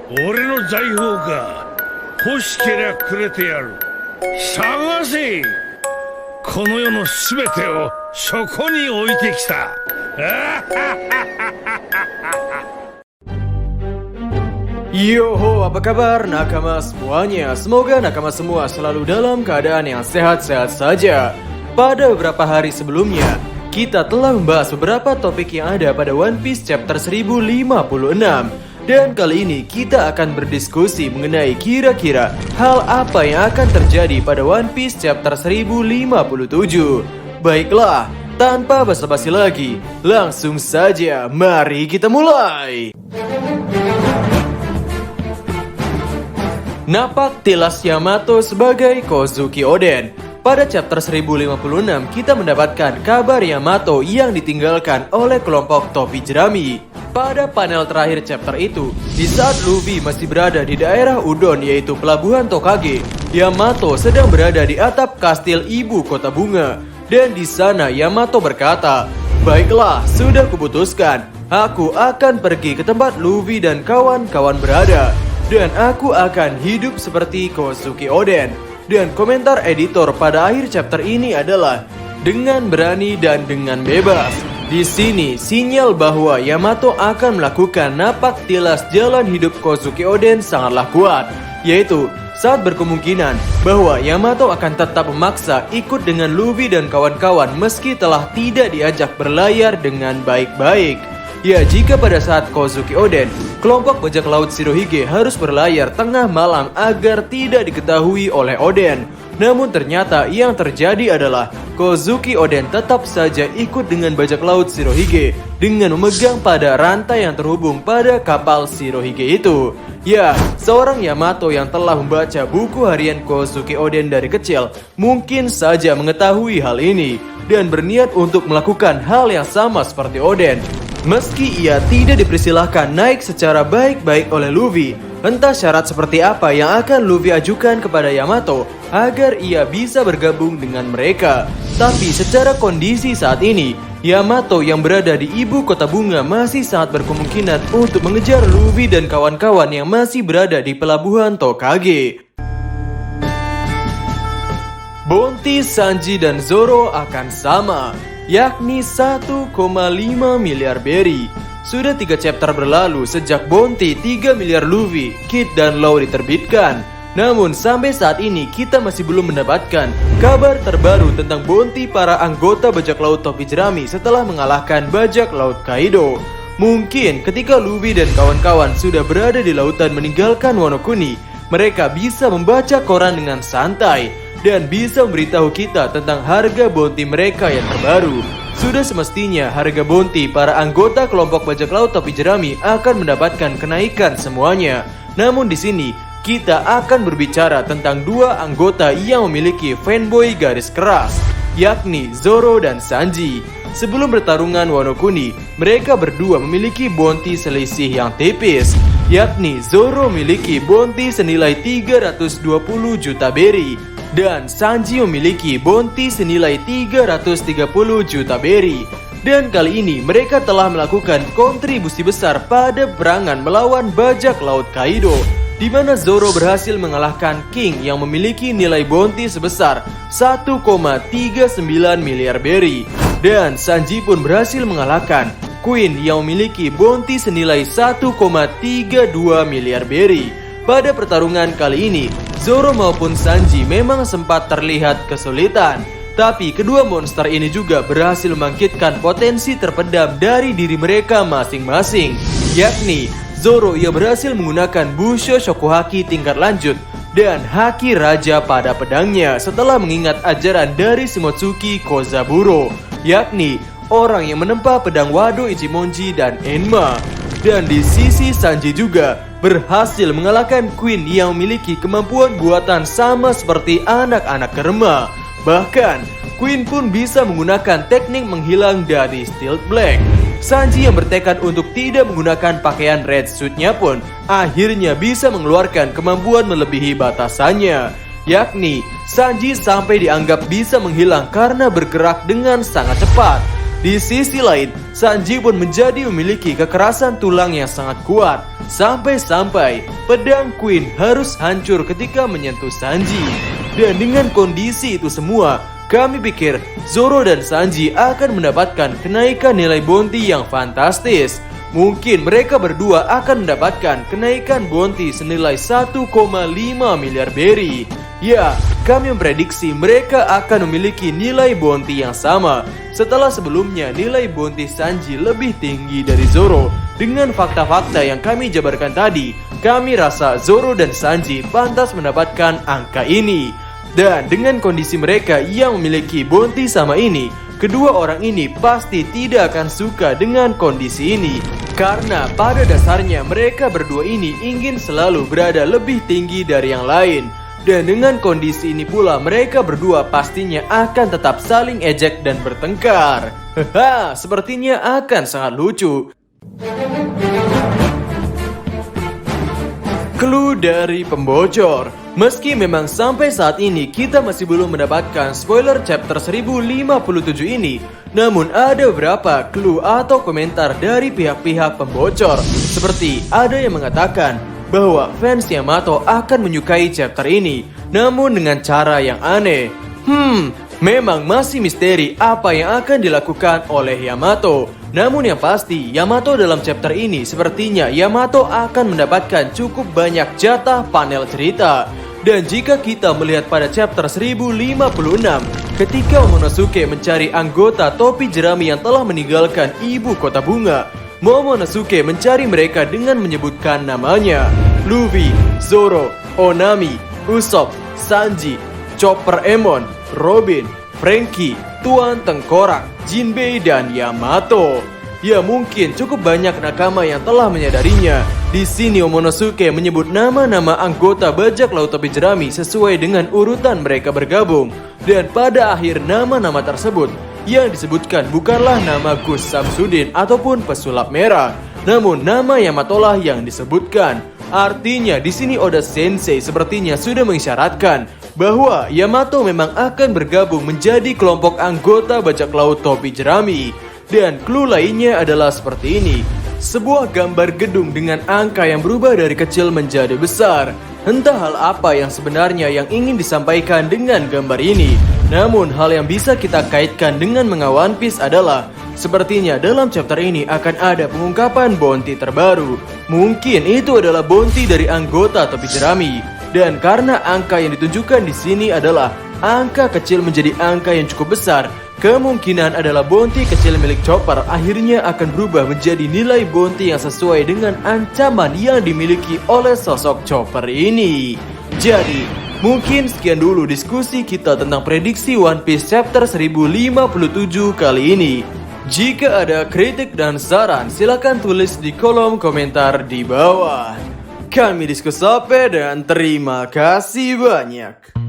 俺の財宝か。欲しけりゃくれてやる。探せ。この世のすべてをそこに置いてきた。Yoho, apa kabar nakama semuanya? Semoga nakama semua selalu dalam keadaan yang sehat-sehat saja. Pada beberapa hari sebelumnya, kita telah membahas beberapa topik yang ada pada One Piece chapter 1056. Dan kali ini kita akan berdiskusi mengenai kira-kira hal apa yang akan terjadi pada One Piece chapter 1057. Baiklah, tanpa basa-basi lagi, langsung saja mari kita mulai. Napak tilas Yamato sebagai Kozuki Oden. Pada chapter 1056 kita mendapatkan kabar Yamato yang ditinggalkan oleh kelompok topi jerami. Pada panel terakhir chapter itu, di saat Luffy masih berada di daerah Udon yaitu pelabuhan Tokage, Yamato sedang berada di atap kastil ibu kota bunga. Dan di sana Yamato berkata, "Baiklah, sudah kuputuskan. Aku akan pergi ke tempat Luffy dan kawan-kawan berada. Dan aku akan hidup seperti Kozuki Oden." Dan komentar editor pada akhir chapter ini adalah dengan berani dan dengan bebas. Di sini sinyal bahwa Yamato akan melakukan napak tilas jalan hidup Kozuki Oden sangatlah kuat, yaitu saat berkemungkinan bahwa Yamato akan tetap memaksa ikut dengan Luffy dan kawan-kawan meski telah tidak diajak berlayar dengan baik-baik. Ya, jika pada saat Kozuki Oden, kelompok bajak laut Shirohige harus berlayar tengah malam agar tidak diketahui oleh Oden. Namun ternyata yang terjadi adalah Kozuki Oden tetap saja ikut dengan bajak laut Shirohige dengan memegang pada rantai yang terhubung pada kapal Shirohige itu. Ya, seorang Yamato yang telah membaca buku harian Kozuki Oden dari kecil mungkin saja mengetahui hal ini dan berniat untuk melakukan hal yang sama seperti Oden. Meski ia tidak dipersilahkan naik secara baik-baik oleh Luffy, entah syarat seperti apa yang akan Luffy ajukan kepada Yamato agar ia bisa bergabung dengan mereka. Tapi secara kondisi saat ini, Yamato yang berada di ibu kota bunga masih sangat berkemungkinan untuk mengejar Luffy dan kawan-kawan yang masih berada di pelabuhan Tokage. Bounty Sanji dan Zoro akan sama, yakni 1,5 miliar berry. Sudah 3 chapter berlalu sejak bounty 3 miliar Luffy, Kid dan Law diterbitkan. Namun sampai saat ini kita masih belum mendapatkan kabar terbaru tentang bounty para anggota bajak laut topi jerami setelah mengalahkan bajak laut Kaido. Mungkin ketika Luffy dan kawan-kawan sudah berada di lautan meninggalkan Wano Kuni, mereka bisa membaca koran dengan santai dan bisa memberitahu kita tentang harga bounty mereka yang terbaru. Sudah semestinya harga bounty para anggota kelompok bajak laut topi jerami akan mendapatkan kenaikan semuanya. Namun di sini kita akan berbicara tentang 2 anggota yang memiliki fanboy garis keras, yakni Zoro dan Sanji. Sebelum pertarungan Wano Kuni, mereka berdua memiliki bounty selisih yang tipis, yakni Zoro memiliki bounty senilai 320 juta berry dan Sanji memiliki bounty senilai 330 juta berry. Dan kali ini mereka telah melakukan kontribusi besar pada peperangan melawan bajak laut Kaido, di mana Zoro berhasil mengalahkan King yang memiliki nilai bounty sebesar 1,39 miliar berry. Dan Sanji pun berhasil mengalahkan Queen yang memiliki bounty senilai 1,32 miliar berry. Pada pertarungan kali ini, Zoro maupun Sanji memang sempat terlihat kesulitan, tapi kedua monster ini juga berhasil membangkitkan potensi terpendam dari diri mereka masing-masing, yakni Zoro yang berhasil menggunakan Busho Shokuhaki tingkat lanjut dan Haki Raja pada pedangnya setelah mengingat ajaran dari Shimotsuki Kozaburo, yakni orang yang menempa pedang Wado Ichimonji dan Enma. Dan di sisi Sanji juga berhasil mengalahkan Queen yang memiliki kemampuan buatan sama seperti anak-anak kerma. Bahkan Queen pun bisa menggunakan teknik menghilang dari Steel Black. Sanji yang bertekad untuk tidak menggunakan pakaian red suit-nya pun akhirnya bisa mengeluarkan kemampuan melebihi batasannya, yakni Sanji sampai dianggap bisa menghilang karena bergerak dengan sangat cepat. Di sisi lain, Sanji pun menjadi memiliki kekerasan tulang yang sangat kuat Sampai-sampai pedang Queen harus hancur ketika menyentuh Sanji. Dan dengan kondisi itu semua, kami pikir Zoro dan Sanji akan mendapatkan kenaikan nilai bounty yang fantastis. Mungkin mereka berdua akan mendapatkan kenaikan bounty senilai 1,5 miliar berry. Ya, kami memprediksi mereka akan memiliki nilai bounty yang sama. Setelah sebelumnya nilai bounty Sanji lebih tinggi dari Zoro. Dengan fakta-fakta yang kami jabarkan tadi, kami rasa Zoro dan Sanji pantas mendapatkan angka ini. Dan dengan kondisi mereka yang memiliki bounty sama ini, kedua orang ini pasti tidak akan suka dengan kondisi ini. Karena pada dasarnya mereka berdua ini ingin selalu berada lebih tinggi dari yang lain. Dan dengan kondisi ini pula mereka berdua pastinya akan tetap saling ejek dan bertengkar. Haha, sepertinya akan sangat lucu. Clue dari pembocor. Meski memang sampai saat ini kita masih belum mendapatkan spoiler chapter 1057 ini, namun ada beberapa clue atau komentar dari pihak-pihak pembocor. Seperti ada yang mengatakan bahwa fans Yamato akan menyukai chapter ini, namun dengan cara yang aneh. Memang masih misteri apa yang akan dilakukan oleh Yamato. Namun yang pasti, Yamato dalam chapter ini sepertinya Yamato akan mendapatkan cukup banyak jatah panel cerita. Dan jika kita melihat pada chapter 1056, ketika Momonosuke mencari anggota topi jerami yang telah meninggalkan ibu kota bunga, Momonosuke mencari mereka dengan menyebutkan namanya: Luffy, Zoro, Onami, Usopp, Sanji, Chopper Emon, Robin, Franky, Tuan Tengkorak, Jinbei, dan Yamato. Ya, mungkin cukup banyak nakama yang telah menyadarinya. Di sini Momonosuke menyebut nama-nama anggota bajak laut topi jerami sesuai dengan urutan mereka bergabung. Dan pada akhir nama-nama tersebut yang disebutkan bukanlah nama Gus Samsudin ataupun pesulap merah, namun nama Yamato lah yang disebutkan. Artinya di sini Oda Sensei sepertinya sudah mengisyaratkan bahwa Yamato memang akan bergabung menjadi kelompok anggota bajak laut topi jerami. Dan clue lainnya adalah seperti ini: sebuah gambar gedung dengan angka yang berubah dari kecil menjadi besar. Entah hal apa yang sebenarnya yang ingin disampaikan dengan gambar ini. Namun hal yang bisa kita kaitkan dengan manga One Piece adalah sepertinya dalam chapter ini akan ada pengungkapan bounty terbaru. Mungkin itu adalah bounty dari anggota topi jerami. Dan karena angka yang ditunjukkan di sini adalah angka kecil menjadi angka yang cukup besar, kemungkinan adalah bounty kecil milik Chopper akhirnya akan berubah menjadi nilai bounty yang sesuai dengan ancaman yang dimiliki oleh sosok Chopper ini. Jadi, mungkin sekian dulu diskusi kita tentang prediksi One Piece chapter 1057 kali ini. Jika ada kritik dan saran, silakan tulis di kolom komentar di bawah. Kami Diskusope dan terima kasih banyak.